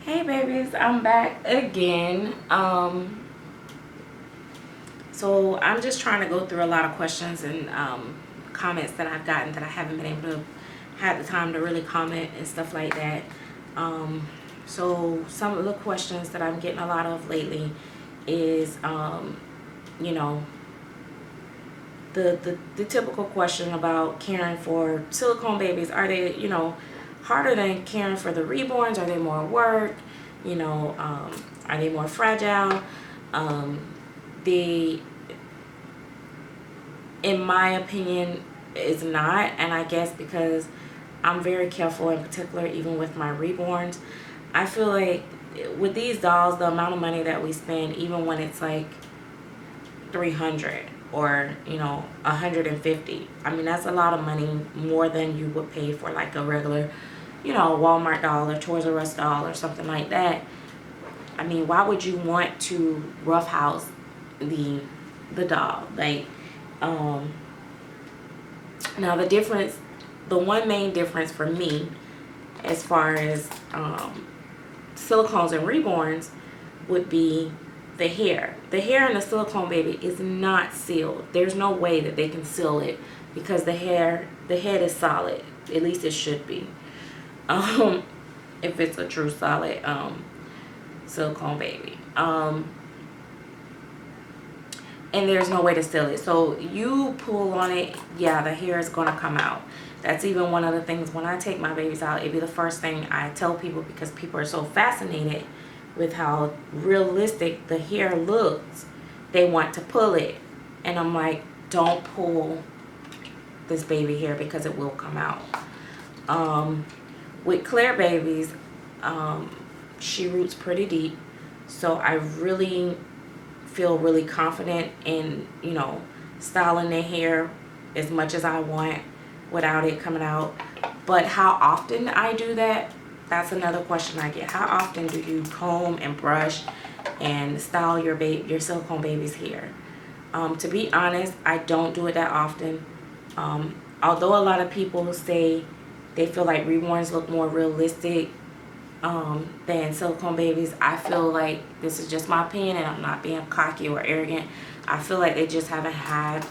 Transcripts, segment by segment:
Hey babies, I'm back again. So I'm just trying to go through a lot of questions and comments that I've gotten that I haven't been able to have the time to really comment and stuff like that. So some of the questions that I'm getting a lot of lately is you know, the typical question about caring for silicone babies. Are they, harder than caring for the reborns? Are they more work? Are they more fragile? The In my opinion, is not. And I guess because I'm very careful, in particular even with my reborns, I feel like with these dolls, the amount of money that we spend, even when it's like 300 or 150, I mean, that's a lot of money, more than you would pay for like a regular Walmart doll or Toys R Us doll or something like that. I mean, why would you want to roughhouse the doll? Like, now the one main difference for me as far as silicones and reborns would be the hair. The hair in a silicone baby is not sealed. There's no way that they can seal it because the head is solid. At least it should be. If it's a true solid silicone baby. And there's no way to seal it. So you pull on it, yeah, the hair is gonna come out. That's even one of the things when I take my babies out, it'd be the first thing I tell people, because people are so fascinated with how realistic the hair looks. They want to pull it. And I'm like, don't pull this baby hair because it will come out. With Claire babies, she roots pretty deep. So I really feel really confident in, styling their hair as much as I want without it coming out. But how often I do that, that's another question I get. How often do you comb and brush and style your silicone baby's hair? To be honest, I don't do it that often. Although a lot of people say they feel like reborns look more realistic than silicone babies, I feel like, this is just my opinion and I'm not being cocky or arrogant, I feel like they just haven't had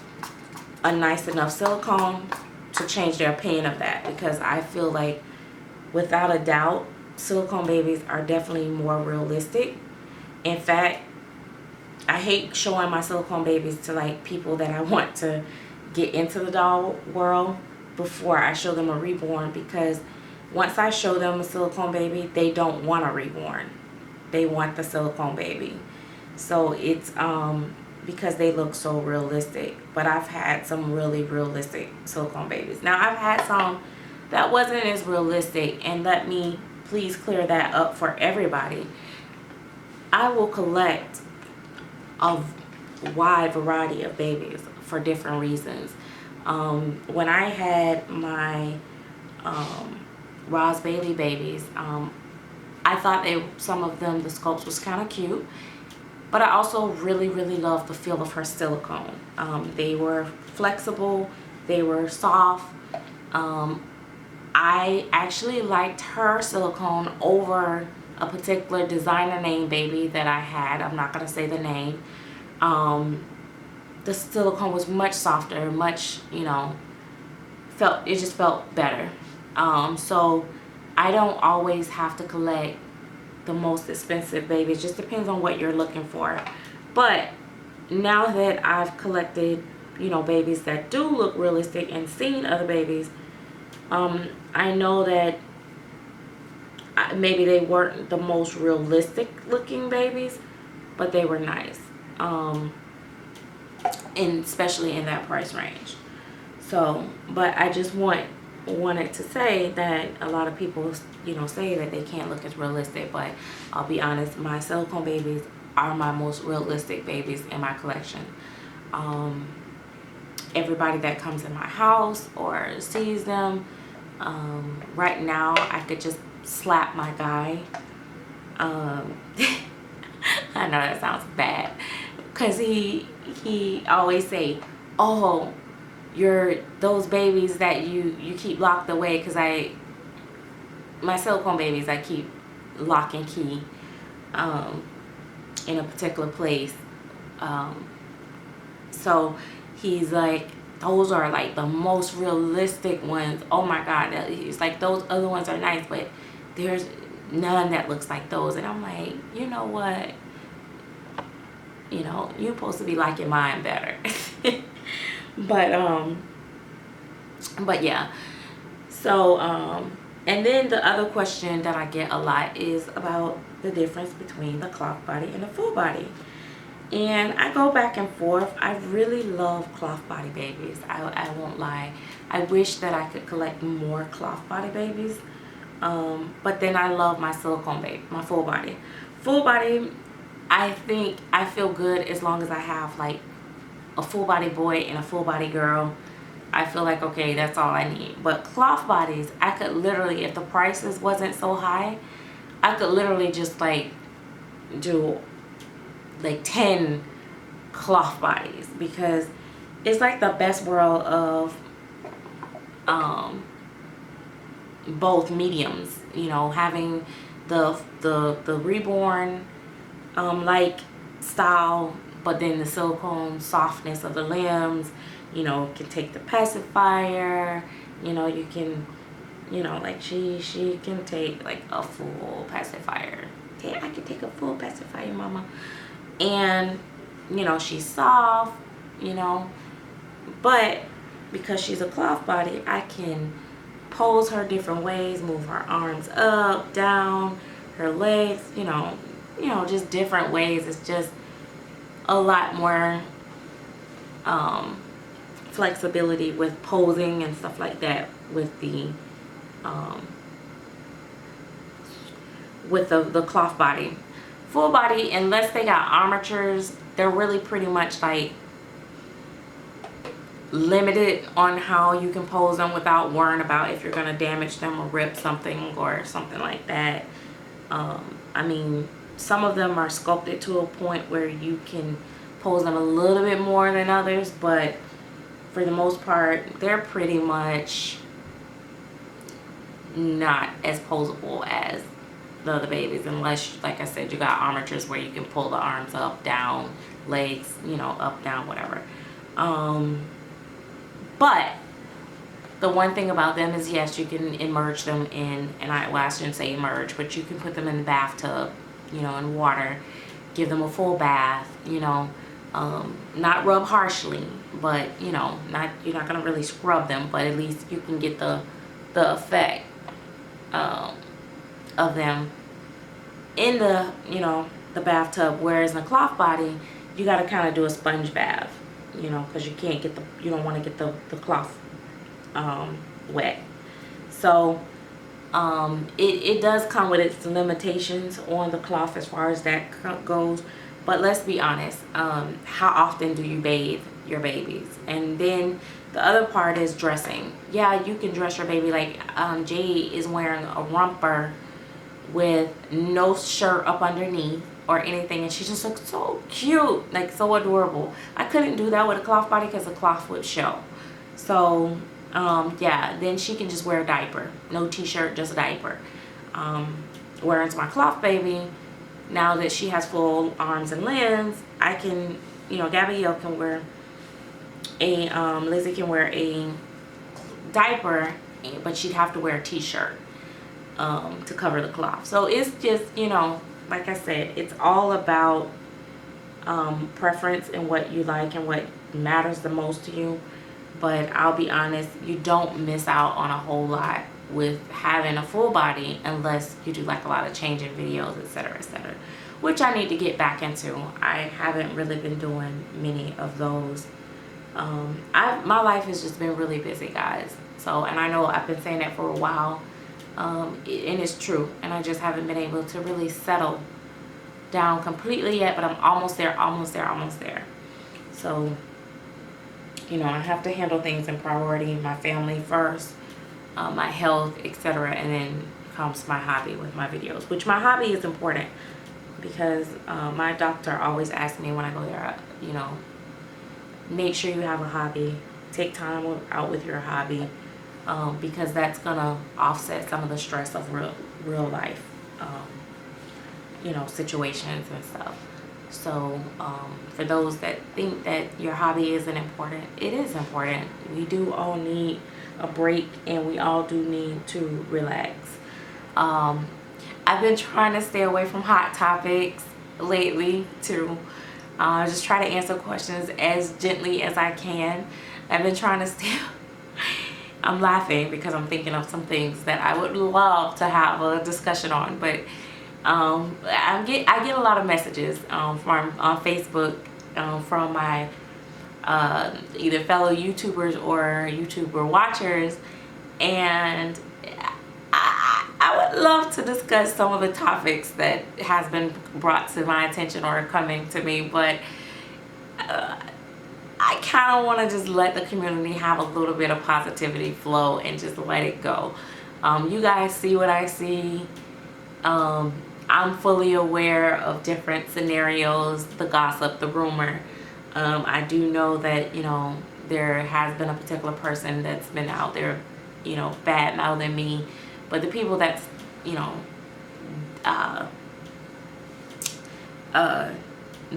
a nice enough silicone to change their opinion of that. Because I feel like, without a doubt, silicone babies are definitely more realistic. In fact, I hate showing my silicone babies to like people that I want to get into the doll world before I show them a reborn, because once I show them a silicone baby, they don't want a reborn. They want the silicone baby. So it's because they look so realistic. But I've had some really realistic silicone babies. Now, I've had some that wasn't as realistic, and let me please clear that up for everybody. I will collect a wide variety of babies for different reasons. When I had my Ross Bailey babies, I thought some of them, the sculpts was kind of cute, but I also really loved the feel of her silicone. They were flexible, they were soft. I actually liked her silicone over a particular designer name baby that I had. I'm not gonna say the name. The silicone was much softer, much, it just felt better. So I don't always have to collect the most expensive babies. It just depends on what you're looking for. But now that I've collected, babies that do look realistic and seen other babies, I know that maybe they weren't the most realistic looking babies, but they were nice. And especially in that price range. So, but I just wanted to say that a lot of people, say that they can't look as realistic, but I'll be honest, my silicone babies are my most realistic babies in my collection. Everybody that comes in my house or sees them, right now I could just slap my guy. I know that sounds bad, because he always say, oh, those babies that you keep locked away, because my silicone babies, I keep lock and key in a particular place. So he's like, those are like the most realistic ones. Oh my God. He's like, those other ones are nice, but there's none that looks like those. And I'm like, you know what? You know, you're supposed to be liking mine better. But yeah. So, and then the other question that I get a lot is about the difference between the cloth body and the full body. And I go back and forth. I really love cloth body babies. I won't lie. I wish that I could collect more cloth body babies. But then I love my silicone baby, my full body. Full body, I think I feel good as long as I have like a full body boy and a full body girl. I feel like, okay, that's all I need. But cloth bodies, I could literally, if the prices wasn't so high, I could literally just like do like 10 cloth bodies, because it's like the best world of both mediums, you know, having the Reborn like style, but then the silicone softness of the limbs. You know, can take the pacifier, you know, you can, you know, like she can take like a full pacifier. Yeah, I can take a full pacifier, mama. And, you know, she's soft, you know, but because she's a cloth body, I can pose her different ways, move her arms up, down, her legs, you know, just different ways. It's just a lot more flexibility with posing and stuff like that with the cloth body. Full body, unless they got armatures, they're really pretty much like limited on how you can pose them without worrying about if you're going to damage them or rip something or something like that. I mean, some of them are sculpted to a point where you can pose them a little bit more than others, but for the most part, they're pretty much not as posable as the other babies, unless, like I said, you got armatures where you can pull the arms up, down, legs, you know, up, down, whatever. But the one thing about them is, yes, you can immerse them in, and I shouldn't say immerse, but you can put them in the bathtub, you know, in water, give them a full bath, you know, not rub harshly, but, you know, you're not going to really scrub them, but at least you can get the effect of them in the, you know, the bathtub. Whereas in a cloth body, you got to kind of do a sponge bath, you know, because you don't want to get the cloth wet. So it does come with its limitations on the cloth as far as that goes. But let's be honest, how often do you bathe your babies? And then the other part is dressing. Yeah, you can dress your baby like Jade is wearing a romper with no shirt up underneath or anything, and she just looks so cute, like so adorable. I couldn't do that with a cloth body because the cloth would show. So yeah, then she can just wear a diaper, no t-shirt, just a diaper. Whereas my cloth baby, now that she has full arms and limbs, I can, you know, Gabrielle can wear a Lizzie can wear a diaper, but she'd have to wear a t-shirt to cover the cloth. So it's just, you know, like I said, it's all about preference and what you like and what matters the most to you. But I'll be honest, you don't miss out on a whole lot with having a full body unless you do like a lot of changing videos, etc., etc., which I need to get back into. I haven't really been doing many of those. My life has just been really busy, guys. So, and I know I've been saying that for a while, and it's true, and I just haven't been able to really settle down completely yet, but I'm almost there. So, you know, I have to handle things in priority, my family first, my health, etc., and then comes my hobby with my videos, which my hobby is important because my doctor always asks me when I go there, you know, make sure you have a hobby, take time out with your hobby, because that's gonna offset some of the stress of real life. you know, situations and stuff. So for those that think that your hobby isn't important, it is important. We do all need a break, and we all do need to relax. I've been trying to stay away from hot topics lately to just try to answer questions as gently as I can. I've been trying to stay I'm laughing because I'm thinking of some things that I would love to have a discussion on, but I get a lot of messages from on Facebook from my either fellow YouTubers or YouTuber watchers, and I would love to discuss some of the topics that has been brought to my attention or coming to me, but I kind of want to just let the community have a little bit of positivity flow and just let it go. You guys see what I see. I'm fully aware of different scenarios, the gossip, the rumor. I do know that, you know, there has been a particular person that's been out there, you know, bad mouthing me, but the people that's, you know,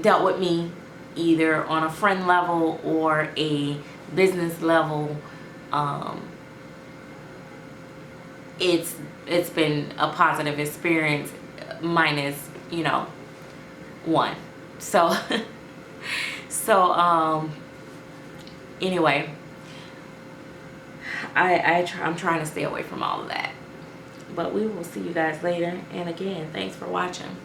dealt with me either on a friend level or a business level, it's been a positive experience minus, you know, one. So anyway, I'm trying to stay away from all of that, but we will see you guys later, and again, thanks for watching.